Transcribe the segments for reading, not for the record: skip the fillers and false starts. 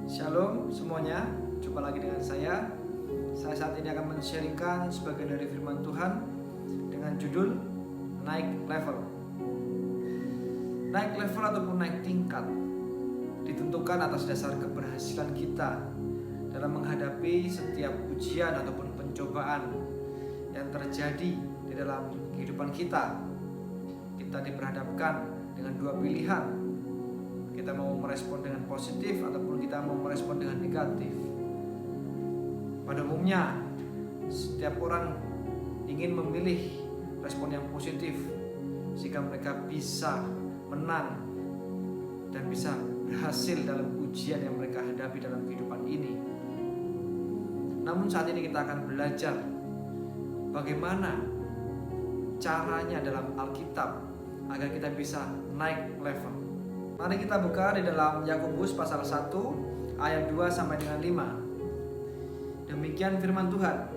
Shalom semuanya, jumpa lagi dengan saya. Saya saat ini akan men-sharingkan sebagian dari firman Tuhan dengan judul Naik Level. Naik level ataupun naik tingkat ditentukan atas dasar keberhasilan kita dalam menghadapi setiap ujian ataupun pencobaan yang terjadi di dalam kehidupan kita. Kita diperhadapkan dengan dua pilihan. Kita mau merespon dengan positif ataupun kita mau merespon dengan negatif. Pada umumnya setiap orang ingin memilih respon yang positif sehingga mereka bisa menang dan bisa berhasil dalam ujian yang mereka hadapi dalam kehidupan ini. Namun saat ini kita akan belajar bagaimana caranya dalam Alkitab agar kita bisa naik level. Mari kita buka di dalam Yakobus pasal 1 ayat 2 sampai dengan 5. Demikian firman Tuhan.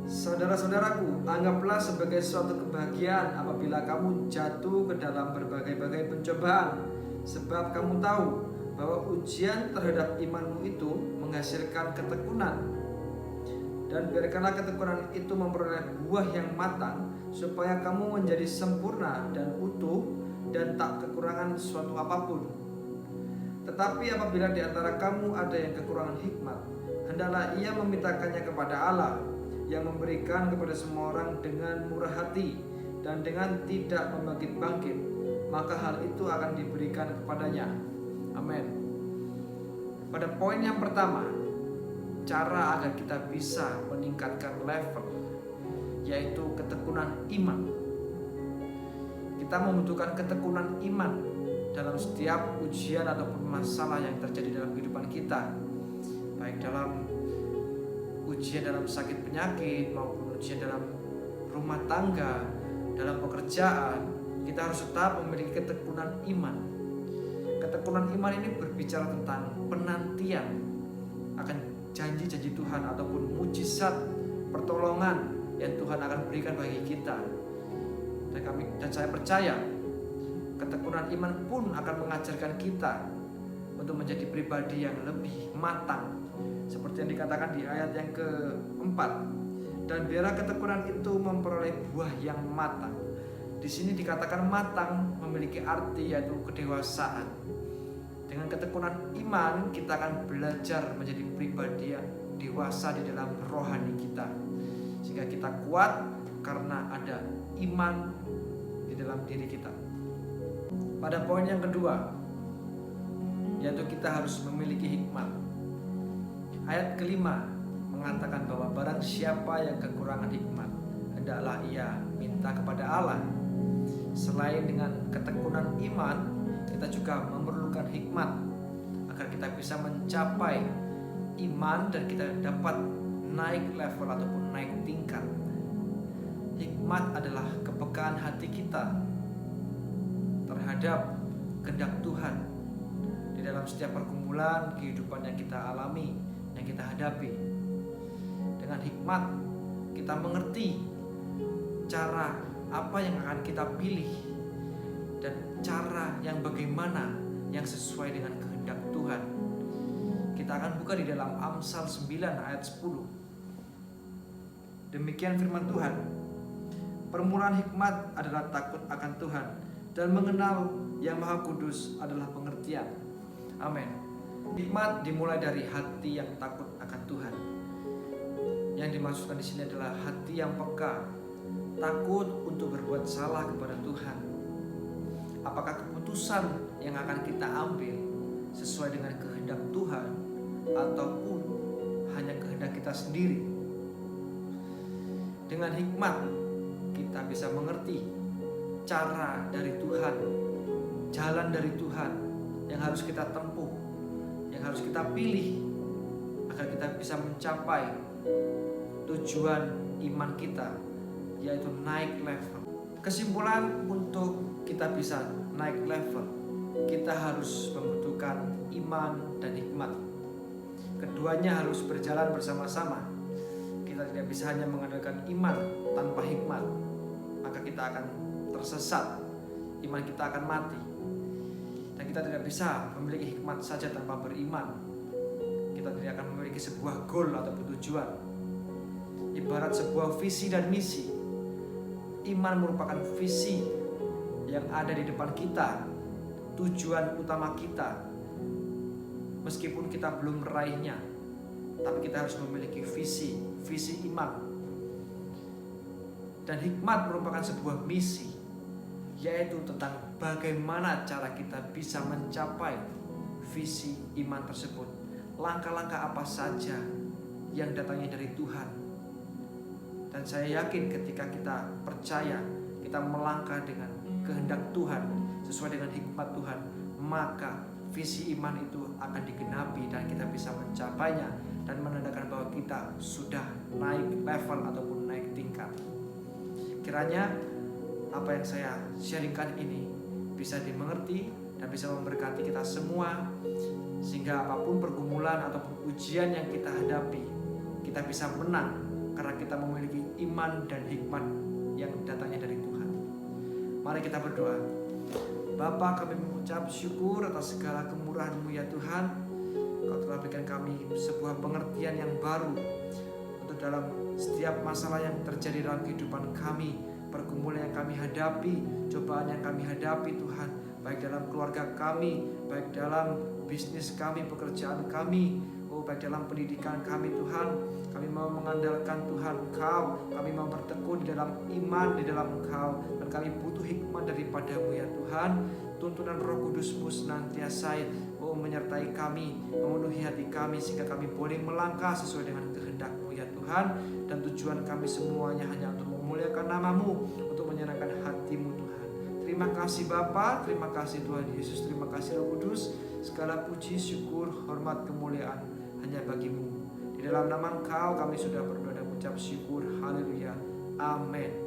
Saudara-saudaraku, anggaplah sebagai suatu kebahagiaan apabila kamu jatuh ke dalam berbagai-bagai pencobaan, sebab kamu tahu bahwa ujian terhadap imanmu itu menghasilkan ketekunan. Dan biarkanlah ketekunan itu memperoleh buah yang matang, supaya kamu menjadi sempurna dan utuh dan tak kekurangan suatu apapun. Tetapi apabila di antara kamu ada yang kekurangan hikmat, hendaklah ia memintakannya kepada Allah, yang memberikan kepada semua orang dengan murah hati dan dengan tidak membangkit-bangkit, maka hal itu akan diberikan kepadanya. Amin. Pada poin yang pertama, cara agar kita bisa meningkatkan level, yaitu ketekunan iman. Kita membutuhkan ketekunan iman dalam setiap ujian ataupun masalah yang terjadi dalam kehidupan kita, baik dalam ujian dalam sakit penyakit maupun ujian dalam rumah tangga, dalam pekerjaan. Kita harus tetap memiliki ketekunan iman. Ketekunan iman ini berbicara tentang penantian akan janji-janji Tuhan ataupun mujizat pertolongan yang Tuhan akan berikan bagi kita. Dan saya percaya ketekunan iman pun akan mengajarkan kita untuk menjadi pribadi yang lebih matang, seperti yang dikatakan di ayat yang keempat. Dan biarlah ketekunan itu memperoleh buah yang matang. Di sini dikatakan matang memiliki arti yaitu kedewasaan. Dengan ketekunan iman kita akan belajar menjadi pribadi yang dewasa di dalam rohani kita, sehingga kita kuat karena ada iman di dalam diri kita. Pada poin yang kedua, yaitu kita harus memiliki hikmat. Ayat kelima mengatakan bahwa barang siapa yang kekurangan hikmat, hendaklah ia minta kepada Allah. Selain dengan ketekunan iman, kita juga memerlukan hikmat agar kita bisa mencapai iman dan kita dapat naik level ataupun naik tingkat. Hikmat adalah kepekaan hati kita terhadap kehendak Tuhan di dalam setiap pergumulan kehidupan yang kita alami, yang kita hadapi. Dengan hikmat kita mengerti cara apa yang akan kita pilih dan cara yang bagaimana yang sesuai dengan kehendak Tuhan. Kita akan buka di dalam Amsal 9 ayat 10. Demikian firman Tuhan. Permulaan hikmat adalah takut akan Tuhan, dan mengenal yang Maha Kudus adalah pengertian. Amin. Hikmat dimulai dari hati yang takut akan Tuhan. Yang dimaksudkan di sini adalah hati yang peka, takut untuk berbuat salah kepada Tuhan. Apakah keputusan yang akan kita ambil sesuai dengan kehendak Tuhan ataupun hanya kehendak kita sendiri? Dengan hikmat kita bisa mengerti cara dari Tuhan, jalan dari Tuhan yang harus kita tempuh, yang harus kita pilih agar kita bisa mencapai tujuan iman kita, yaitu naik level. Kesimpulan untuk kita bisa naik level, kita harus membutuhkan iman dan hikmat. Keduanya harus berjalan bersama-sama. Kita tidak bisa hanya mengandalkan iman tanpa hikmat, maka kita akan tersesat, iman kita akan mati. Dan kita tidak bisa memiliki hikmat saja tanpa beriman. kita tidak akan memiliki sebuah goal ataupun tujuan. Ibarat sebuah visi dan misi, iman merupakan visi yang ada di depan kita, tujuan utama kita. Meskipun kita belum meraihnya, tapi kita harus memiliki visi iman. Dan hikmat merupakan sebuah misi, yaitu tentang bagaimana cara kita bisa mencapai visi iman tersebut. Langkah-langkah apa saja yang datangnya dari Tuhan. Dan saya yakin ketika kita percaya, kita melangkah dengan kehendak Tuhan, sesuai dengan hikmat Tuhan, maka visi iman itu akan digenapi dan kita bisa mencapainya, dan menandakan bahwa kita sudah naik level ataupun naik tingkat. Kiranya apa yang saya sharingkan ini bisa dimengerti dan bisa memberkati kita semua, sehingga apapun pergumulan ataupun ujian yang kita hadapi, kita bisa menang karena kita memiliki iman dan hikmat yang datangnya dari Tuhan. Mari kita berdoa. Bapa, kami mengucap syukur atas segala kemurahan-Mu ya Tuhan. Kau telah berikan kami sebuah pengertian yang baru untuk dalam setiap masalah yang terjadi dalam kehidupan kami, pergumulan yang kami hadapi, cobaan yang kami hadapi Tuhan, baik dalam keluarga kami, baik dalam bisnis kami, pekerjaan kami, baik dalam pendidikan kami Tuhan. Kami mau mengandalkan Tuhan Engkau, kami mau bertekun di dalam iman di dalam Engkau, dan kami butuh hikmat daripada-Mu ya Tuhan. Tuntunan Roh Kudus-Mu senantiasa menyertai kami, memenuhi hati kami, sehingga kami boleh melangkah sesuai dengan kehendak-Mu ya Tuhan. Dan tujuan kami semuanya hanya untuk memuliakan nama-Mu, untuk menyenangkan hati-Mu Tuhan. Terima kasih Bapa, terima kasih Tuhan Yesus, terima kasih Roh Kudus. Segala puji, syukur, hormat, kemuliaan hanya bagi-Mu. Di dalam nama Engkau kami sudah berdoa dan mengucap syukur. Haleluya. Amin.